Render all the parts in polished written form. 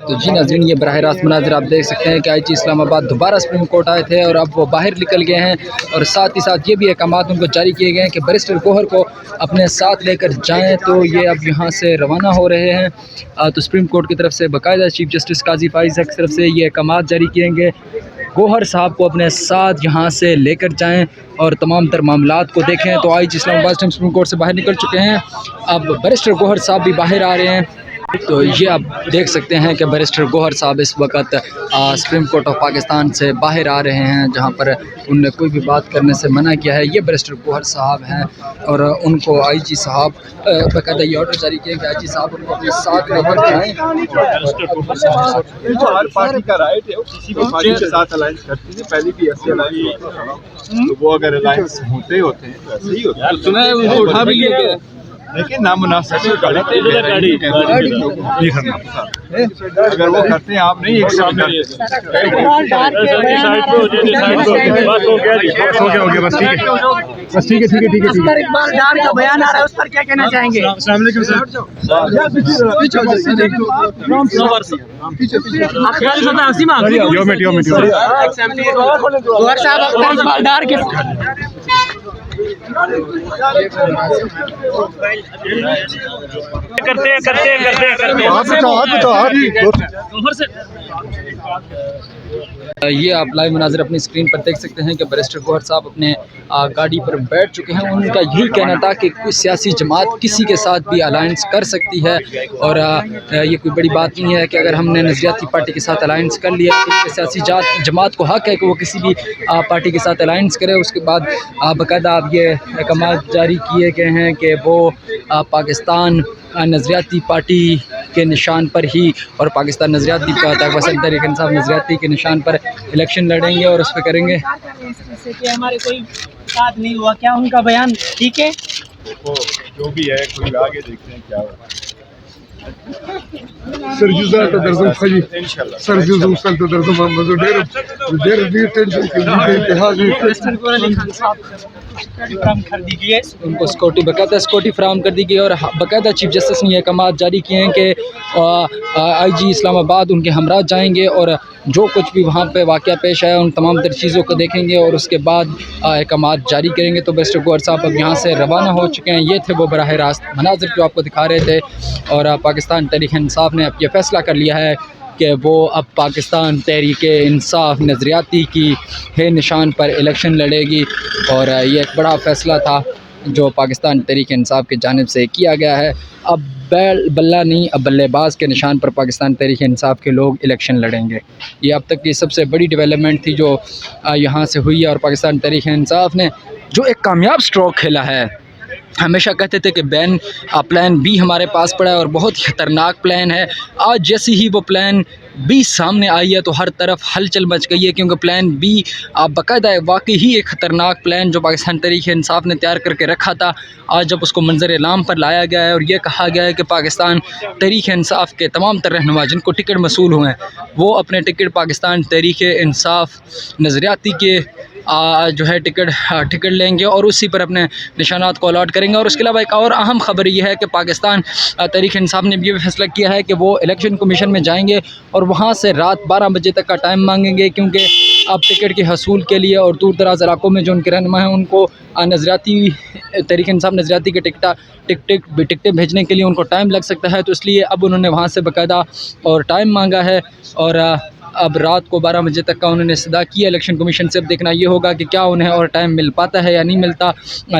تو جی ناظرین، یہ براہ راست مناظر آپ دیکھ سکتے ہیں کہ IG اسلام آباد دوبارہ سپریم کورٹ آئے تھے اور اب وہ باہر نکل گئے ہیں، اور ساتھ ہی ساتھ یہ بھی احکامات ان کو جاری کیے گئے ہیں کہ بیرسٹر گوہر کو اپنے ساتھ لے کر جائیں۔ تو یہ اب یہاں سے روانہ ہو رہے ہیں۔ تو سپریم کورٹ کی طرف سے باقاعدہ چیف جسٹس قاضی فائز حق کی طرف سے یہ احکامات جاری کیے گے، گوہر صاحب کو اپنے ساتھ یہاں سے لے کر جائیں اور تمام تر معاملات کو دیکھیں۔ تو IG اسلام آباد سپریم کورٹ سے باہر نکل چکے ہیں، اب بیرسٹر گوہر صاحب بھی باہر آ رہے ہیں۔ تو یہ آپ دیکھ سکتے ہیں کہ بیرسٹر گوہر صاحب اس وقت سپریم کورٹ آف پاکستان سے باہر آ رہے ہیں، جہاں پر ان نے کوئی بھی بات کرنے سے منع کیا ہے۔ یہ بیرسٹر گوہر صاحب ہیں اور ان کو IG صاحب باقاعدہ یہ آرڈر جاری کیا کہ IG صاحب ان کو اپنے ساتھ لے کر جائیں۔ ہر پارٹی کا رائٹ ہے، وہ کسی بھی پارٹی کے ساتھ الائنس کرتی ہے، پہلے بھی ایسے الائنس ہوتا تھا، تو وہ اگر الائنس ہوتے ہیں تو ایسے ہی ہوتا ہے، لیکن نامناسب اگر وہ کرتے ہیں آپ نہیں ایک ساتھ بس ٹھیک ہے۔ اقبال ڈار کا بیان آ رہا ہے، اس پر کیا کہنا چاہیں گے؟ السلام علیکم سر۔ گوہر صاحب اقبال ڈار کے یہ آپ لائیو مناظر اپنی اسکرین پر دیکھ سکتے ہیں کہ بیرسٹر گوہر صاحب اپنے گاڑی پر بیٹھ چکے ہیں۔ ان کا یہی کہنا تھا کہ کوئی سیاسی جماعت کسی کے ساتھ بھی الائنس کر سکتی ہے، اور یہ کوئی بڑی بات نہیں ہے کہ اگر ہم نے نظریاتی پارٹی کے ساتھ الائنس کر لیا تو سیاسی جماعت کو حق ہے کہ وہ کسی بھی پارٹی کے ساتھ الائنس کرے۔ اس کے بعد باقاعدہ اب یہ احکامات جاری کیے گئے ہیں کہ وہ پاکستان نظریاتی پارٹی کے نشان پر ہی اور پاکستان نظریاتی پسند تحریک انصاف نظریاتی کے نشان پر الیکشن لڑیں گے اور اس پہ کریں گے۔ کہ ہمارے کوئی ساتھ نہیں ہوا، کیا ان کا بیان ٹھیک ہے؟ جو بھی ہے کوئی آگے دیکھتے ہیں کیا ہوگا سر جزا ته درځم خجي انشاءاللہ۔ سر جزا مثال ته درځم محمد ډېر ټینشن کې دي اتحاد بیرسٹر گوہر علی خان صاحب فراہم کر دی گئی ہے۔ ان کو باقاعدہ سیکورٹی فراہم کر دی گئی، اور باقاعدہ چیف جسٹس نے یہ احکامات جاری کیے ہیں کہ IG اسلام آباد ان کے ہمراہ جائیں گے اور جو کچھ بھی وہاں پہ واقعہ پیش آیا ان تمام تر چیزوں کو دیکھیں گے اور اس کے بعد احکامات جاری کریں گے۔ تو بیرسٹر گوہر صاحب اب یہاں سے روانہ ہو چکے ہیں۔ یہ تھے وہ براہ راست مناظر جو آپ کو دکھا رہے تھے، اور پاکستان تحریک انصاف نے اب یہ فیصلہ کر لیا ہے کہ وہ اب پاکستان تحریک انصاف نظریاتی کی ہے نشان پر الیکشن لڑے گی، اور یہ ایک بڑا فیصلہ تھا جو پاکستان تحریک انصاف کی جانب سے کیا گیا ہے۔ اب بلہ نہیں، اب بلے باز کے نشان پر پاکستان تحریک انصاف کے لوگ الیکشن لڑیں گے۔ یہ اب تک کی سب سے بڑی ڈیولپمنٹ تھی جو یہاں سے ہوئی ہے، اور پاکستان تحریک انصاف نے جو ایک کامیاب سٹروک کھیلا ہے۔ ہمیشہ کہتے تھے کہ پلان بی ہمارے پاس پڑا ہے اور بہت خطرناک پلان ہے۔ آج جیسی ہی وہ پلان بی سامنے آئی ہے تو ہر طرف ہلچل مچ گئی ہے، کیونکہ پلان بی باقاعدہ واقعی ہی ایک خطرناک پلان جو پاکستان تحریک انصاف نے تیار کر کے رکھا تھا، آج جب اس کو منظر اعلام پر لایا گیا ہے اور یہ کہا گیا ہے کہ پاکستان تحریک انصاف کے تمام تر رہنما جن کو ٹکٹ موصول ہوئے ہیں وہ اپنے ٹکٹ پاکستان تحریک انصاف نظریاتی کے جو ہے ٹکٹ لیں گے اور اسی پر اپنے نشانات کو الاٹ کریں گے۔ اور اس کے علاوہ ایک اور اہم خبر یہ ہے کہ پاکستان تحریک انصاف نے بھی یہ فیصلہ کیا ہے کہ وہ الیکشن کمیشن میں جائیں گے اور وہاں سے رات 12 بجے تک کا ٹائم مانگیں گے، کیونکہ اب ٹکٹ کے حصول کے لیے اور دور دراز علاقوں میں جو ان کے رہنما ہیں ان کو نظریاتی تحریک انصاف نظریاتی کے ٹکٹیں بھیجنے کے لیے ان کو ٹائم لگ سکتا ہے، تو اس لیے اب انہوں نے وہاں سے باقاعدہ اور ٹائم مانگا ہے، اور اب رات کو 12 بجے تک کا انہوں نے استدعا کیا الیکشن کمیشن سے۔ اب دیکھنا یہ ہوگا کہ کیا انہیں اور ٹائم مل پاتا ہے یا نہیں ملتا،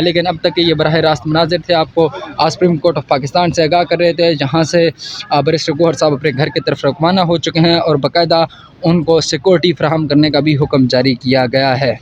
لیکن اب تک یہ براہ راست مناظر تھے، آپ کو سپریم کورٹ آف پاکستان سے آگاہ کر رہے تھے، جہاں سے بیرسٹر گوہر صاحب اپنے گھر کی طرف روانہ ہو چکے ہیں اور باقاعدہ ان کو سیکورٹی فراہم کرنے کا بھی حکم جاری کیا گیا ہے۔